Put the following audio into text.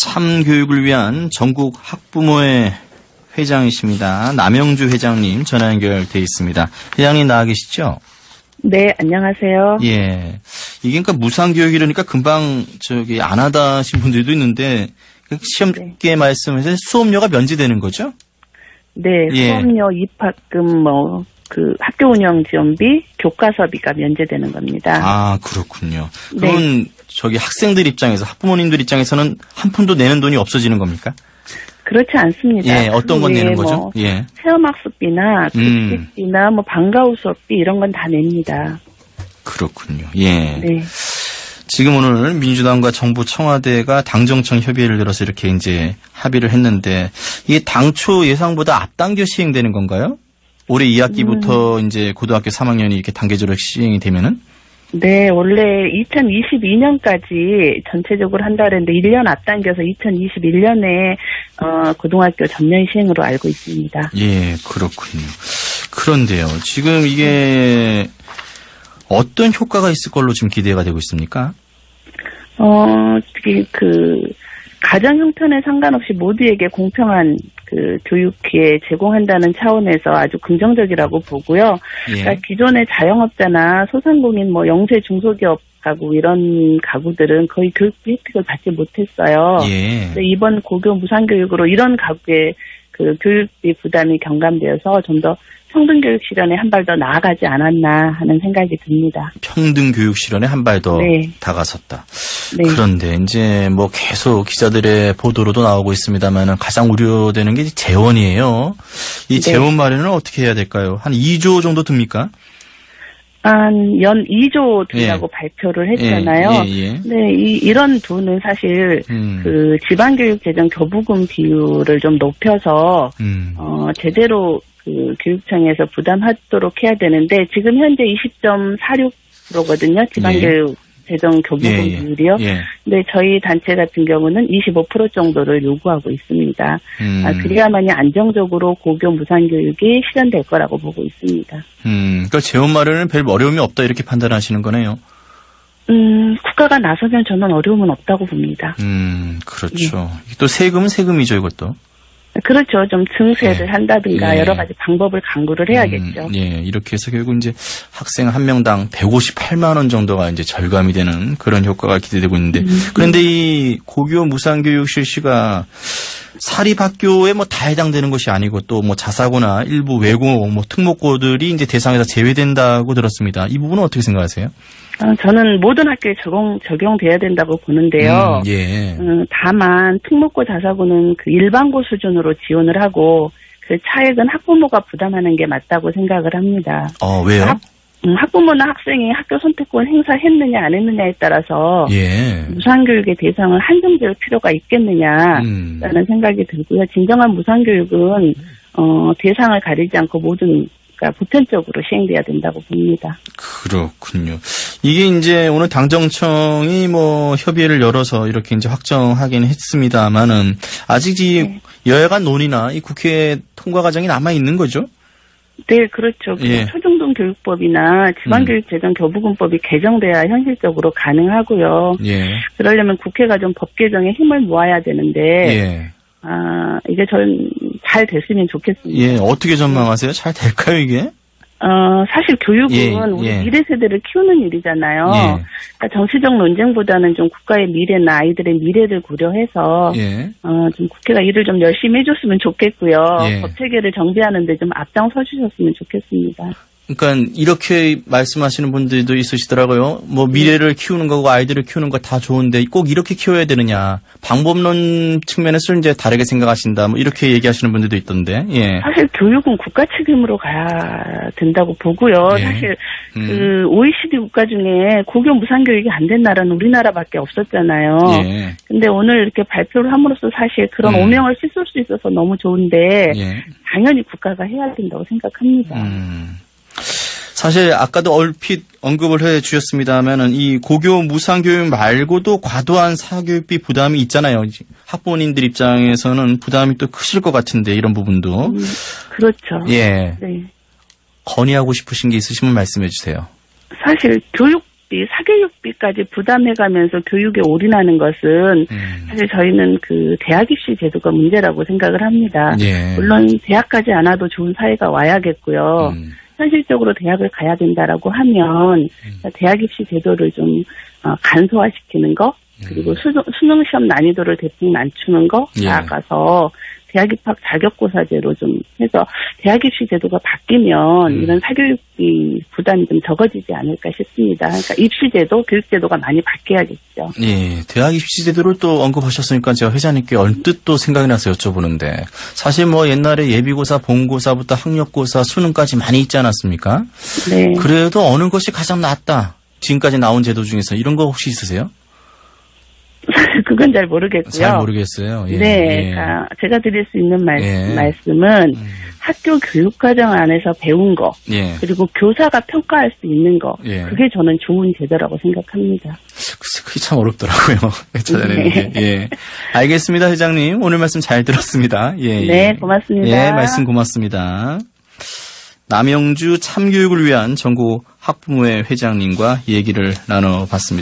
참교육을 위한 전국 학부모회 회장이십니다. 남영주 회장님 전화 연결돼 있습니다. 회장님 나와 계시죠? 네, 안녕하세요. 예. 이게 그러니까 무상교육이라니까 금방 안 하다 하신 분들도 있는데 쉽게 말씀해서 수업료가 면제되는 거죠? 네, 수업료, 입학금, 학교 운영 지원비, 교과서비가 면제되는 겁니다. 아, 그렇군요. 그러면 학생들 입장에서, 학부모님들 입장에서는 한 푼도 내는 돈이 없어지는 겁니까? 그렇지 않습니다. 예, 어떤 건 내는 거죠? 예. 체험학습비나 급식비나 방과후 수업비 이런 건 다 냅니다. 그렇군요. 예. 네. 지금 오늘 민주당과 정부 청와대가 당정청 협의를 열어서 이렇게 이제 합의를 했는데 이게 당초 예상보다 앞당겨 시행되는 건가요? 올해 2학기부터 이제 고등학교 3학년이 이렇게 단계적으로 시행이 되면은? 네, 원래 2022년까지 전체적으로 한다 그랬는데 1년 앞당겨서 2021년에 고등학교 전면 시행으로 알고 있습니다. 예, 그렇군요. 그런데요, 지금 이게 어떤 효과가 있을 걸로 지금 기대가 되고 있습니까? 가정 형편에 상관없이 모두에게 공평한 교육 기회 제공한다는 차원에서 아주 긍정적이라고 보고요. 예. 그러니까 기존의 자영업자나 소상공인 영세 중소기업 가구 이런 가구들은 거의 교육 혜택을 받지 못했어요. 예. 근데 이번 고교 무상교육으로 이런 가구의 교육비 부담이 경감되어서 좀 더 평등교육 실현에 한 발 더 나아가지 않았나 하는 생각이 듭니다. 평등교육 실현에 한 발 더 다가섰다. 네. 그런데 이제 계속 기자들의 보도로도 나오고 있습니다만은 가장 우려되는 게 재원이에요. 이 재원 마련은 어떻게 해야 될까요? 한 2조 정도 듭니까? 연 2조 든다고 발표를 했잖아요. 네, 이런 돈은 사실 지방교육 재정 교부금 비율을 좀 높여서 제대로 교육청에서 부담하도록 해야 되는데 지금 현재 20.46%거든요. 지방교육 재정 교부금 비율이요. 근데 저희 단체 같은 경우는 25% 정도를 요구하고 있습니다. 그래야만이 안정적으로 고교 무상교육이 실현될 거라고 보고 있습니다. 그러니까 재원 마련은 별 어려움이 없다 이렇게 판단하시는 거네요. 국가가 나서면 저는 어려움은 없다고 봅니다. 그렇죠. 또 세금은 세금이죠, 이것도. 그렇죠. 좀 증세를 한다든가 여러 가지 방법을 강구를 해야겠죠. 예, 이렇게 해서 결국 이제 학생 한 명당 158만 원 정도가 이제 절감이 되는 그런 효과가 기대되고 있는데 그런데 이 고교 무상교육 실시가 사립학교에 다 해당되는 것이 아니고 또 자사고나 일부 외고 특목고들이 이제 대상에서 제외된다고 들었습니다. 이 부분은 어떻게 생각하세요? 저는 모든 학교에 적용돼야 된다고 보는데요. 다만 특목고 자사고는 일반고 수준으로 지원을 하고 그 차액은 학부모가 부담하는 게 맞다고 생각을 합니다. 왜요? 학부모나 학생이 학교 선택권 행사했느냐 안 했느냐에 따라서 무상교육의 대상을 한정될 필요가 있겠느냐라는 생각이 들고요. 진정한 무상교육은 대상을 가리지 않고 모든 보편적으로 시행돼야 된다고 봅니다. 그렇군요. 이게 이제 오늘 당정청이 협의회를 열어서 이렇게 이제 확정하긴 했습니다만은 아직 여야간 논의나 이 국회 통과 과정이 남아 있는 거죠? 네, 그렇죠. 초중등 교육법이나 지방교육 재정 교부금법이 개정돼야 현실적으로 가능하고요. 그러려면 국회가 좀 법 개정에 힘을 모아야 되는데 이게 전 잘 됐으면 좋겠습니다. 어떻게 전망하세요? 잘 될까요, 이게? 사실 교육은 우리 미래 세대를 키우는 일이잖아요. 그러니까 정치적 논쟁보다는 좀 국가의 미래나 아이들의 미래를 고려해서 좀 국회가 일을 좀 열심히 해줬으면 좋겠고요. 법 체계를 정비하는 데 좀 앞장서 주셨으면 좋겠습니다. 그러니까 이렇게 말씀하시는 분들도 있으시더라고요. 미래를 키우는 거고 아이들을 키우는 거 다 좋은데 꼭 이렇게 키워야 되느냐. 방법론 측면에서 이제 다르게 생각하신다. 이렇게 얘기하시는 분들도 있던데. 사실 교육은 국가 책임으로 가야 된다고 보고요. 사실 OECD 국가 중에 고교 무상교육이 안 된 나라는 우리나라밖에 없었잖아요. 근데 오늘 이렇게 발표를 함으로써 사실 그런 오명을 씻을 수 있어서 너무 좋은데 당연히 국가가 해야 된다고 생각합니다. 사실 아까도 얼핏 언급을 해 주셨습니다만은 이 고교 무상교육 말고도 과도한 사교육비 부담이 있잖아요. 학부모님들 입장에서는 부담이 또 크실 것 같은데 이런 부분도. 그렇죠. 건의하고 싶으신 게 있으시면 말씀해 주세요. 사실 교육 교육비, 사교육비까지 부담해가면서 교육에 올인하는 것은 사실 저희는 그 대학 입시 제도가 문제라고 생각을 합니다. 예. 물론 대학까지 안 와도 좋은 사회가 와야겠고요. 현실적으로 대학을 가야 된다라고 하면 대학 입시 제도를 좀 간소화시키는 거, 그리고 수능 시험 난이도를 대폭 낮추는 거, 나아가서 대학 입학 자격고사제로 좀 해서 대학 입시 제도가 바뀌면 이런 사교육비 부담이 좀 적어지지 않을까 싶습니다. 그러니까 입시 제도, 교육 제도가 많이 바뀌어야겠죠. 예, 대학 입시 제도를 또 언급하셨으니까 제가 회장님께 언뜻 또 생각이 나서 여쭤보는데 사실 뭐 옛날에 예비고사, 본고사부터 학력고사, 수능까지 많이 있지 않았습니까? 네. 그래도 어느 것이 가장 낫다? 지금까지 나온 제도 중에서 이런 거 혹시 있으세요? 그건 잘 모르겠고요. 잘 모르겠어요. 예. 네, 예. 그러니까 제가 드릴 수 있는 말씀은 학교 교육과정 안에서 배운 거, 그리고 교사가 평가할 수 있는 거, 그게 저는 좋은 제도라고 생각합니다. 그게 참 어렵더라고요. 찾아내는 게. 예. 알겠습니다, 회장님. 오늘 말씀 잘 들었습니다. 예. 네, 고맙습니다. 예, 말씀 고맙습니다. 남영주 참교육을 위한 전국 학부모회 회장님과 얘기를 나눠봤습니다.